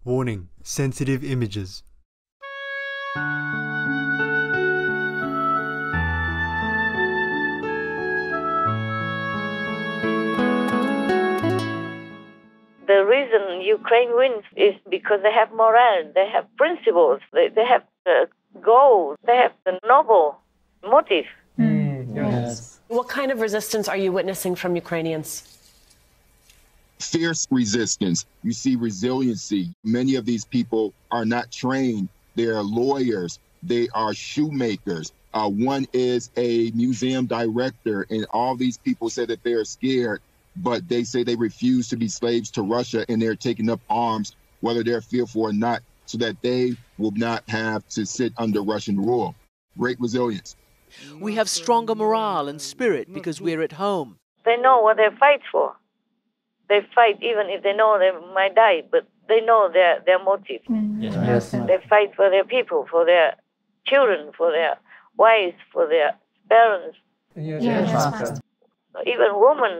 Warning: sensitive images. The reason Ukraine wins is because they have morale, they have principles, they have goals, they have the noble motive. Yes. What kind of resistance are you witnessing from Ukrainians? Fierce resistance. You see resiliency. Many of these people are not trained. They are lawyers. They are shoemakers. One is a museum director, and all these people say that they're scared, but they say they refuse to be slaves to Russia, and they're taking up arms, whether they're fearful or not, so that they will not have to sit under Russian rule. Great resilience. We have stronger morale and spirit because we're at home. They know what they fight for. They fight even if they know they might die, but they know their motive. Yes. They fight for their people, for their children, for their wives, for their parents. Yes. Even women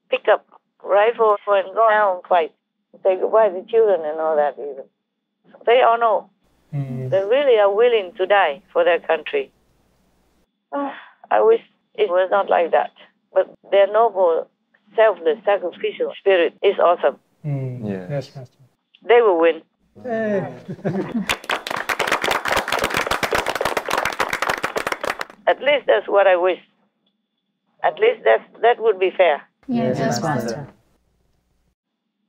pick up rifle and go out and fight. Say goodbye to children and all that even. They all know. They really are willing to die for their country. I wish it was not like that. But their noble, selfless, sacrificial spirit is awesome. Yes, Master. They will win. At least that's what I wish. At least that would be fair. Yes, Master.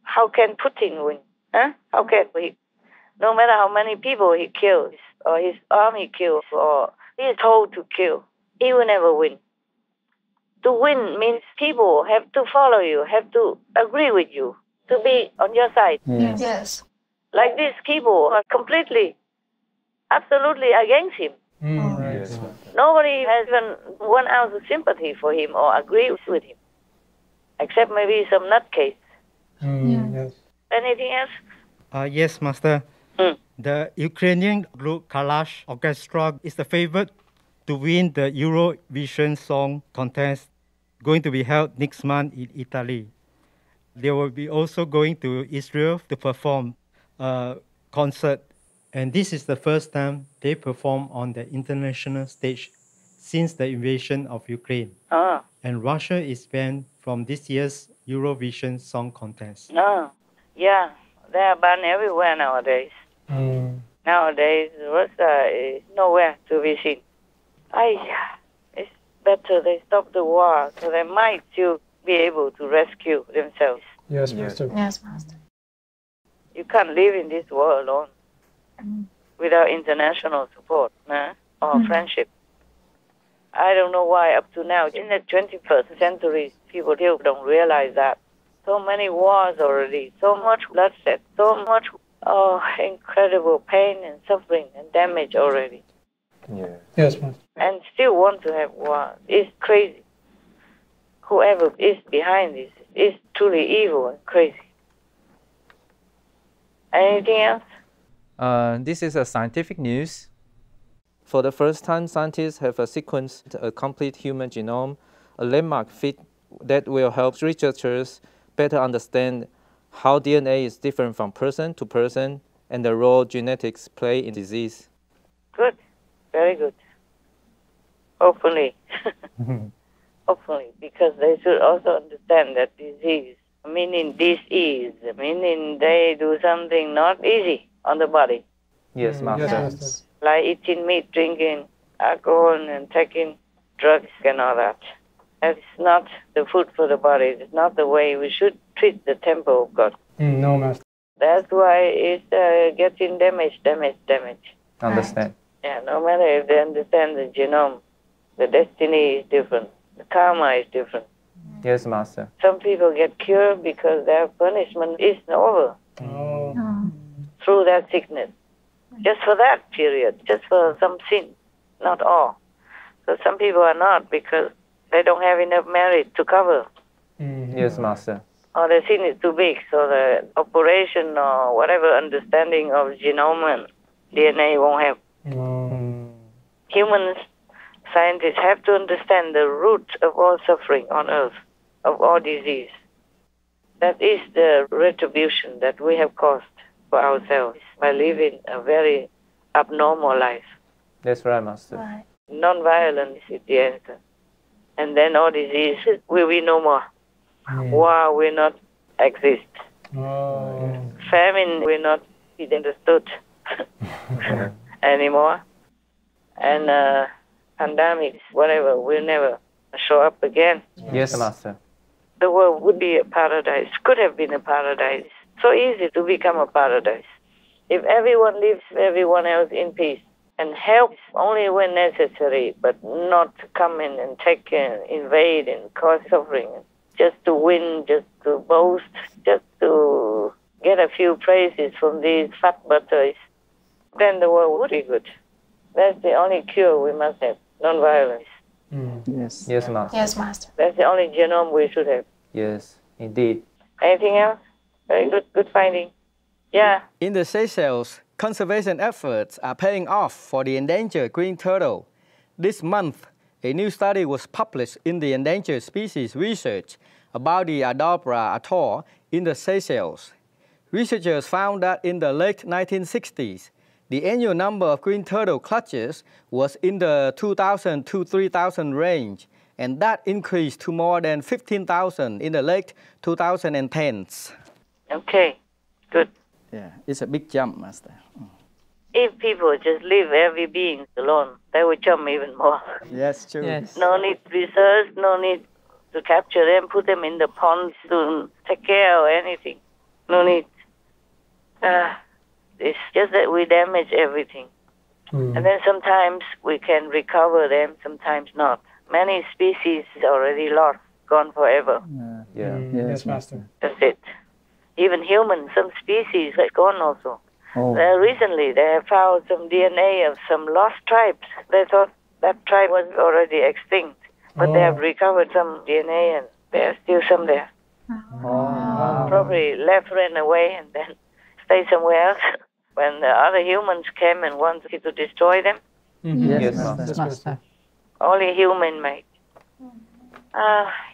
How can Putin win? Huh? How can he? No matter how many people he kills, or his army kills, or he is told to kill, he will never win. To win means people have to follow you, have to agree with you, to be on your side. Yes. Like these people are completely, absolutely against him. Yes. Nobody has even 1 ounce of sympathy for him or agrees with him, except maybe some nutcase. Yes. Anything else? Yes, Master. The Ukrainian group Kalash Orchestra is the favorite to win the Eurovision Song Contest, going to be held next month in Italy. They will be also going to Israel to perform a concert. And this is the first time they perform on the international stage since the invasion of Ukraine. And Russia is banned from this year's Eurovision Song Contest. Yeah, they are banned everywhere nowadays. Nowadays, Russia is nowhere to be seen. It's better they stop the war, so they might still be able to rescue themselves. Yes, Master. Yes, Master. You can't live in this war alone without international support or friendship. I don't know why up to now, in the 21st century, people still don't realize that. So many wars already, so much bloodshed, so much incredible pain and suffering and damage already. Yes, Master. And still want to have war. It's crazy. Whoever is behind this is truly evil and crazy. Anything else? This is a scientific news. For the first time, scientists have sequenced a complete human genome, a landmark feat that will help researchers better understand how DNA is different from person to person and the role genetics play in disease. Good. Very good. Hopefully. Hopefully, because they should also understand that disease, meaning disease, meaning they do something not easy on the body. Yes, Master. Yes, Master. Like eating meat, drinking alcohol, and taking drugs and all that. That's not the food for the body. It's not the way we should treat the temple of God. No, Master. That's why it's getting damaged. Understand. Yeah, no matter if they understand the genome, the destiny is different. The karma is different. Yes, Master. Some people get cured because their punishment is over through that sickness. Just for that period, just for some sin, not all. So some people are not because they don't have enough merit to cover. Yes, Master. Or the sin is too big, so the operation or whatever understanding of genome and DNA won't help. Human scientists have to understand the root of all suffering on earth, of all disease. That is the retribution that we have caused. for ourselves by living a very abnormal life. That's right, Master. Right. Non-violence is the answer. And then all diseases will be no more. War will not exist. Famine will not be understood anymore. And pandemics, whatever, will never show up again. Yes, Master. The world would be a paradise, could have been a paradise. So easy to become a paradise. If everyone lives everyone else in peace and helps only when necessary, but not to come in and take and invade and cause suffering, just to win, just to boast, just to get a few praises from these fat butters, then the world would be good. That's the only cure we must have, non-violence. Yes. Yes, Master. Yes, Master. That's the only genome we should have. Yes, indeed. Anything else? Very good finding. Yeah. In the Seychelles, conservation efforts are paying off for the endangered green turtle. This month, a new study was published in the Endangered Species Research about the Adobra atoll in the Seychelles. Researchers found that in the late 1960s, the annual number of green turtle clutches was in the 2,000 to 3,000 range, and that increased to more than 15,000 in the late 2010s. Okay, good. Yeah, it's a big jump, Master. If people just leave every being alone, they will jump even more. Yes, true. Yes. No need research, no need to capture them, put them in the ponds to take care of anything. No need. It's just that we damage everything. And then sometimes we can recover them, sometimes not. Many species already lost, gone forever. Yes, Master. That's it. Even humans, some species are gone also. Recently, they have found some DNA of some lost tribes. They thought that tribe was already extinct, but they have recovered some DNA and there are still some there. Probably left, ran away, and then stayed somewhere else. When the other humans came and wanted to destroy them, Yes, Master. only human made.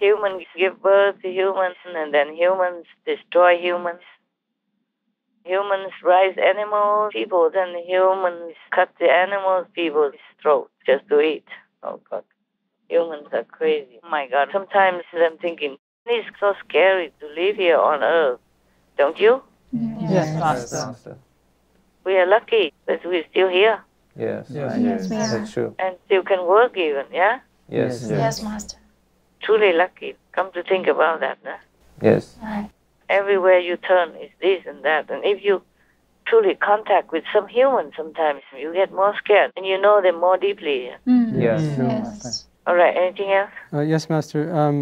Humans give birth to humans, and then humans destroy humans. Humans raise animals, people, then humans cut the animals, people's throat just to eat. Oh, God. Humans are crazy. Oh, my God. Sometimes I'm thinking, it's so scary to live here on Earth. Don't you? Yes, Master. We are lucky that we're still here Yes. Yes, we are. That's true. and still can work even, yeah? Yes. Yes, Master. Truly lucky. Come to think about that, huh? Yes. Right. Everywhere you turn is this and that. And if you truly contact with some humans sometimes, you get more scared and you know them more deeply. Yes. Yes. All right, anything else? Yes, Master.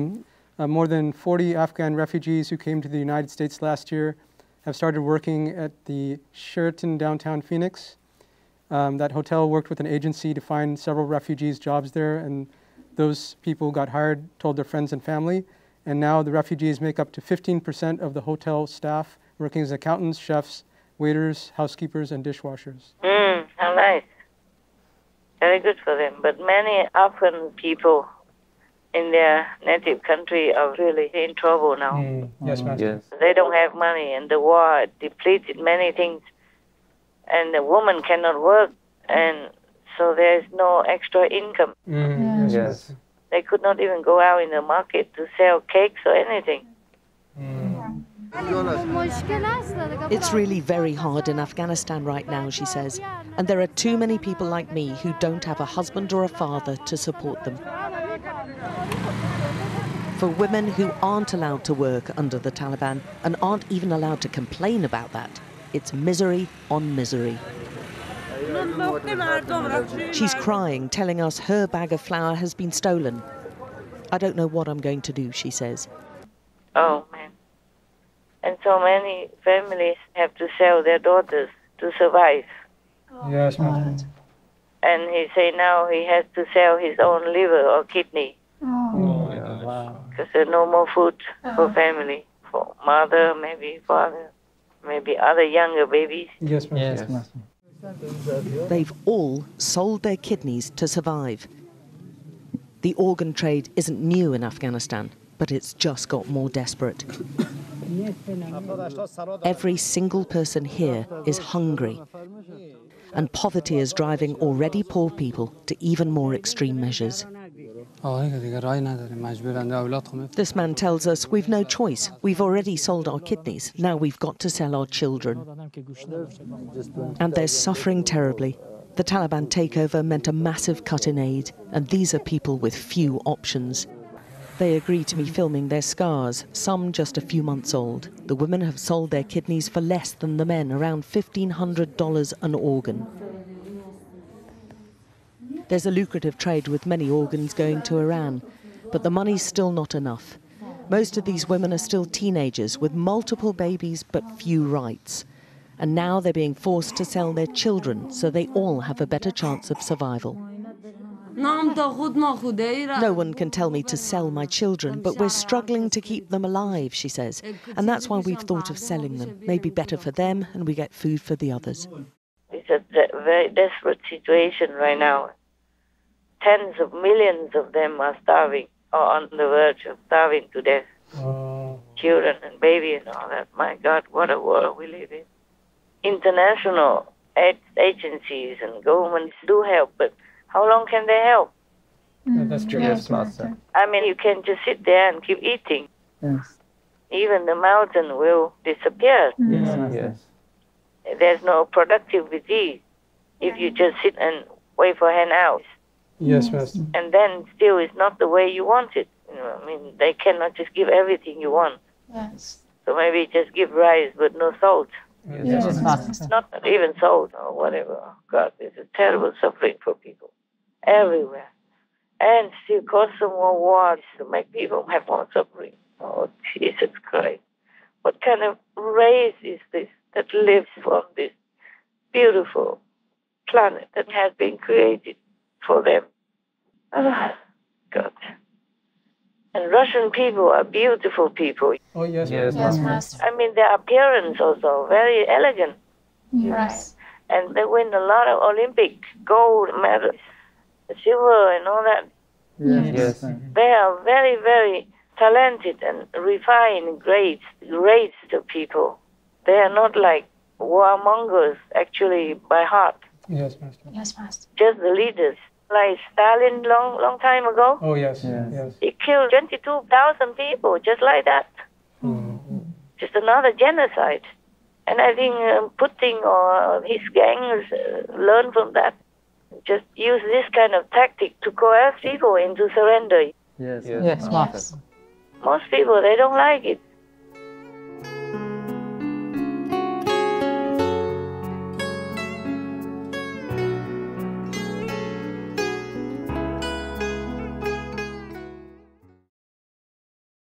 More than 40 Afghan refugees who came to the United States last year have started working at the Sheraton downtown Phoenix. That hotel worked with an agency to find several refugees jobs there, and those people got hired, told their friends and family, and now the refugees make up to 15% of the hotel staff, working as accountants, chefs, waiters, housekeepers, and dishwashers. How nice. Very good for them. But many Afghan people in their native country are really in trouble now. Yes, Master. Yes. They don't have money, and the war depleted many things, and the woman cannot work, and so there is no extra income. Yes. They could not even go out in the market to sell cakes or anything. It's really very hard in Afghanistan right now, she says, and there are too many people like me who don't have a husband or a father to support them. For women who aren't allowed to work under the Taliban and aren't even allowed to complain about that, it's misery on misery. She's crying, telling us her bag of flour has been stolen. I don't know what I'm going to do, she says. Oh, man. And so many families have to sell their daughters to survive. Yes, Master. And he say now he has to sell his own liver or kidney because there's no more food for family, for mother, maybe father, maybe other younger babies. Yes, Master. Yes, Master. They've all sold their kidneys to survive. The organ trade isn't new in Afghanistan, but it's just got more desperate. Every single person here is hungry, and poverty is driving already poor people to even more extreme measures. This man tells us we've no choice. We've already sold our kidneys. Now we've got to sell our children. And they're suffering terribly. The Taliban takeover meant a massive cut in aid, and these are people with few options. They agree to me filming their scars, some just a few months old. The women have sold their kidneys for less than the men, around $1,500 an organ. There's a lucrative trade with many organs going to Iran, but the money's still not enough. Most of these women are still teenagers with multiple babies but few rights. And now they're being forced to sell their children so they all have a better chance of survival. No one can tell me to sell my children, but we're struggling to keep them alive, she says. And that's why we've thought of selling them. Maybe better for them, and we get food for the others. It's a very desperate situation right now. Tens of millions of them are starving, or on the verge of starving to death. Children and babies and all that. My God, what a world we live in. International aid agencies and governments do help, but how long can they help? That's true. Yes, Master. I mean, you can just sit there and keep eating. Yes. Even the mountain will disappear. Yes. There's no productivity if you just sit and wait for handouts. Yes, Master. And then still it's not the way you want it. You know, I mean, they cannot just give everything you want. Yes. So maybe just give rice but no salt. Yes, Master. Not even salt or whatever. Oh, God, it's a terrible suffering for people everywhere. And still cause some more wars to make people have more suffering. Oh, Jesus Christ. What kind of race is this that lives on this beautiful planet that has been created for them? Oh, God. And Russian people are beautiful people. Oh, yes, Yes, Yes, Master. Master. I mean, their appearance also very elegant. Right. And they win a lot of Olympic gold medals, silver and all that. Yes. They are very, very talented and refined, great of people. They are not like warmongers, actually, by heart. Yes, Master. Yes, Master. Just the leaders. Like Stalin long time ago. Oh, yes. Yes. He killed 22,000 people, just like that. Just another genocide. And I think Putin or his gangs learn from that. Just use this kind of tactic to coerce people into surrender. Yes. Yes, Master. Most people, they don't like it.